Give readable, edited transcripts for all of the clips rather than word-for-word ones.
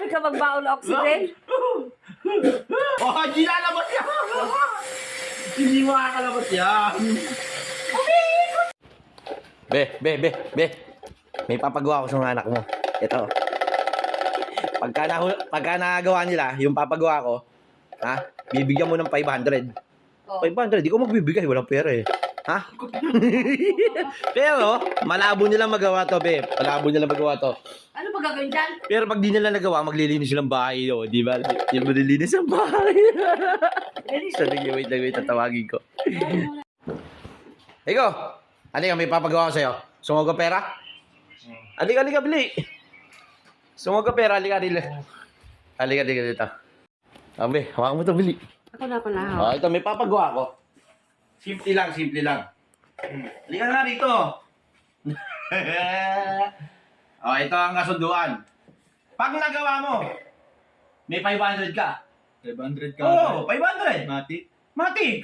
Marami ka magbaon ng oxygen? Oh, hindi lalabas yan! Hindi makakalabas yan! Be. May papagawa ko sa mga anak mo. Ito. Pagka nagawa nila, yung papagawa ko, ha? Bibigyan mo ng 500. Oh. 500, di ko magbibigay. Walang pera eh. Ha? Pero, malabo nila magawa to, be. Malabo nila magawa to. Ano ba gagawin dyan? Pero pag di nila nagawa, maglilinis silang bahay, no? Di ba? Yung malilinis ang bahay. Sabi niyo, wait, tatawagin ko. Eko, halika, may papagawa ko sa'yo. Sungog ka pera? Halika, bili. Sungog ka pera, halika dito. Sabi, hawakan mo ito, bili. Ako na pala. Oh, ito, may papagawa ko. Simple lang. Halika na rito. Oh, ito ang kasunduan. Pag nagawa mo, may 500 ka. 500 ka. Oo, 500. Mati.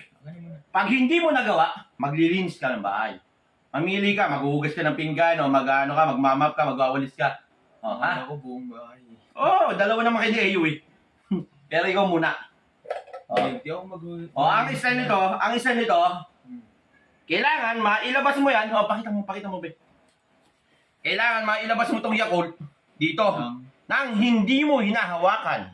Pag hindi mo nagawa, maglilinis ka ng bahay. Mamili ka, maghuhugas ka ng pinggan, o magmamap ka, magwawalis ka. Oh, ha? Ako buong bahay. Oo, dalawa naman kayo ni Ayo eh. Pero ikaw muna. Oh. Hindi ako Oh, ang isa nito, kailangan mailabas mo yan. Oh, pakita mo, be. Kailangan mailabas mo tong Yakult dito nang hindi mo hinahawakan.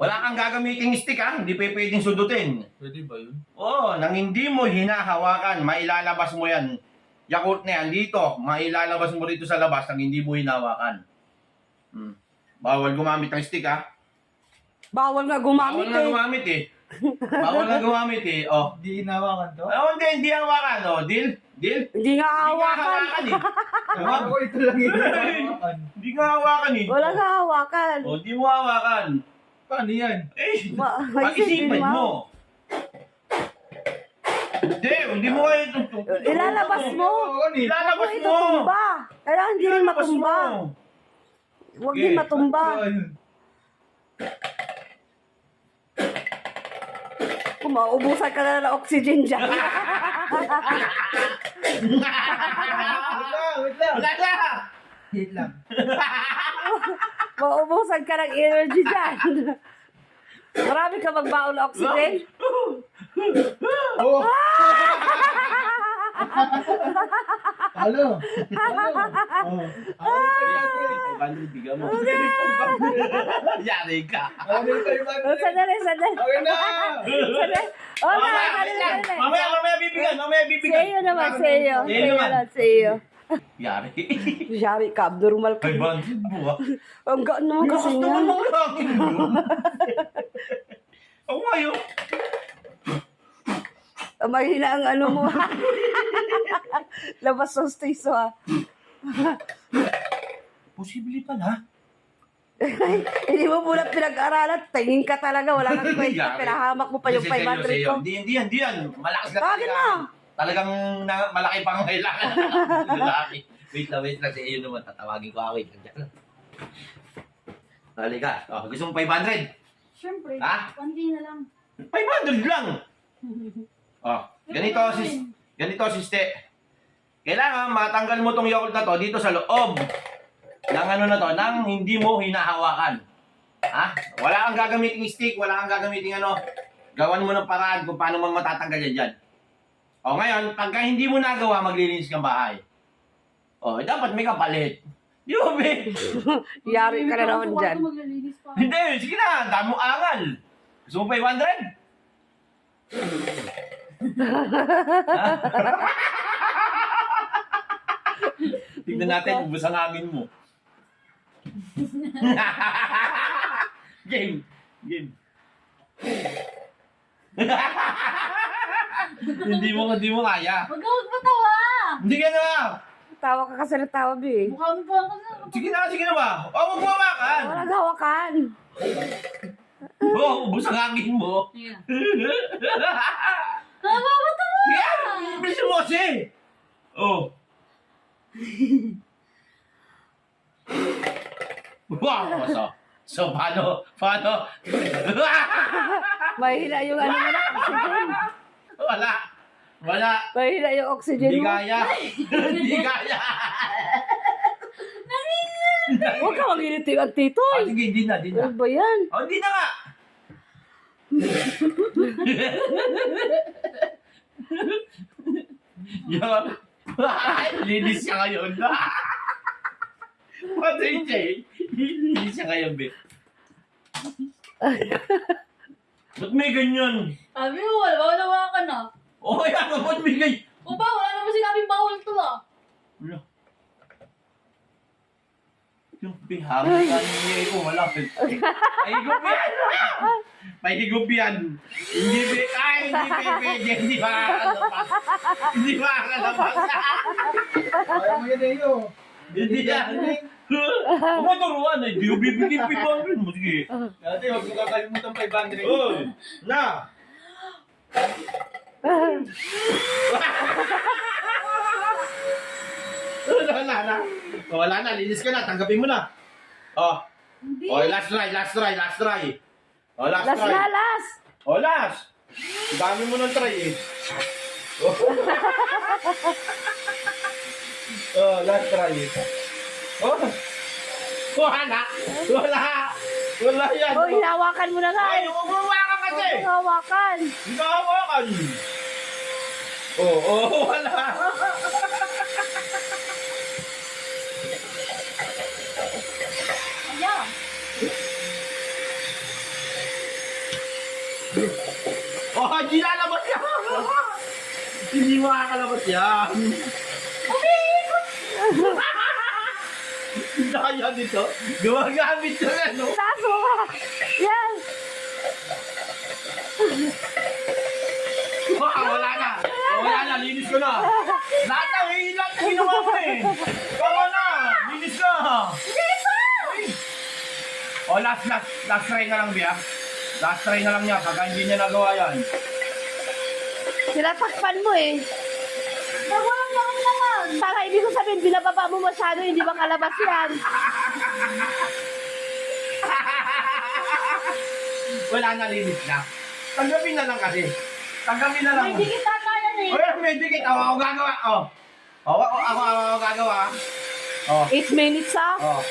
Wala kang gagamiting stick, ha? Hindi pa pwedeng sundutin. Pwede ba yun? Oo, nang hindi mo hinahawakan, mailalabas mo yan. Yakult na yan dito, mailalabas mo rito sa labas nang hindi mo hinahawakan. Bawal gumamit ng stick, ha? Bawal nga gumamit Bawal na gumamit eh. Oh. Hindi inawakan to? Oh, hindi hawakan. Oh, deal? Hindi nga hawakan. Hindi Ako ito lang inawakan. Hindi nga hawakan eh. Wala nga hawakan. Oh, di mo hawakan. Paano yan? Eh, May pag-isipan isipin mo. Hindi mo kayo Ilalabas mo. Ilalabas Huwag mo. itutumba. Kailangan hindi rin Ilalabas matumba. mo. Huwag Okay. din matumba. Kung mauubusan ka na ng oxygen dyan. Wait lang. Mauubusan ka ng energy dyan. Marami ka magbaon ng oxygen? Oh! Halo? Bigyan mo. Yari ka. Oh, sandali. Okay na! Sandali. Oh, sandali. Mamaya bibigyan. Sa iyo naman, sa iyo. Sa'yo naman. Sa iyo. Yari. Yari ka, abnormal ka. 500 mo, ah. Ang gaan naman kasi Gusto niya. mo lang. Ako ngayon. Mahina ang ano mo. Labas ng stage ha. Posible pala. Hindi mo muna pinag-aralan. Tingin ka talaga. Wala kang kwenta. Yari. Pinahamak mo pa yung 500 ko. Hindi yan. Malakas na Bakit talaga. na? Talagang malaki pang kailangan. Lalaki. Wait lang. Si iyo naman. Tatawagin ko awit. Halika. Oh, gusto mo 500? Siyempre, Ha? konti na lang. 500 lang. Oh, ganito siste. Kailangan matanggal mo tong Yakult na to dito sa loob ng ano na to, nang hindi mo hinahawakan. Ha? Wala kang gagamiting stick, wala kang gagamiting ano. Gawan mo ng paraan kung paano mo matatanggal yan dyan. O ngayon, pagka hindi mo nagawa, maglilinis kang bahay. O, dapat may kapalit. Di ba, be? Yari ka na naman dyan. Maglilinis pa. Hindi, sige na, ang dami mo angal. Gusto mo 500? Tignan natin, ubus ang hangin mo. Game. Hindi mo kaya. Huwag ka magpatawa! Hindi ka na. Tawa ka kasi ng tawa, Bi. Mukha mo pa ako na. Sige na ba? O, huwag mo hawakan. Walang hawakan. O, ubus ang hangin mo. Yeah. Nakakatawa! Yan, bilis mo kasi. Oh. Wow, so paano? Mahina yung ano mo na oxygen. Wala. Mahina yung oxygen Hindi mo. kaya. Hindi kaya. Huwag ka maginitig ang titoy. Sige, hindi na, hindi na. Ano ba yan? Oh, hindi na nga. Yan. Linis siya ngayon. Patay siya eh. Linis siya ngayon, be. Ba't may ganyan? Sabi mo, wala ka na. Oh, yan. Ba't may ganyan? O ba, wala naman sinabing bawal to ah. Wala. Yung bihang niya ko, wala. Pahigup yan! Pahigup yan! Hindi pwede, hindi makakalabas. Hindi makakalabas. Ayaw mo yan, Eyo. Hindi yan. Kumaturuan eh, di ko bibigyan 500 mo, sige. Dati, huwag mo kakalimutan 500. Oy! Na! Wala na. Wala na, linis ka na, tanggapin mo na. Oh. Hindi. Oh, last try. Oh, last Las try. na, las. Oh, last. Ang dami mo ng try eh. Oh, oh last try. Oh. Wala. Wala yan. Oh, hinawakan mo na nga. Ay, umuwa ka kasi. Hinawakan. Hinawakan. Oh, wala. Ayan. Oh, hindi lalabas yan. Hindi makakalabas yan. Daya dito. Gumagamit ka na, no? Taas mo ka. Yan. Wala na. Wala na, linis ko na. Lahat ng ilan ginawa mo eh. Tama na, linis na. Oh, last try na lang, Bia. Last try na lang niya, pagka hindi niya nagawa yan. Tinatakpan mo eh. Nawalan lang naman. Para ibig ko sabihin, binababa mo masyado, hindi makalabas yan. Wala na, linis na. Tanggapin na lang kasi. Tanggapin na lang. May dikit ata yan eh. Oh, may dikit. Ako gagawa. Oh. Ako gagawa. Oh. 8 minutes ah. Oh.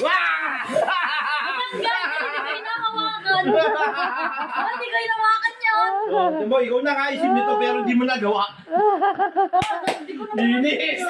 Wah! Hindi kayo nakawakan. Hindi kayo nawakan yan. Oh, ikaw na kaisip nito pero hindi mo nagawa. Hindi ko na Linis!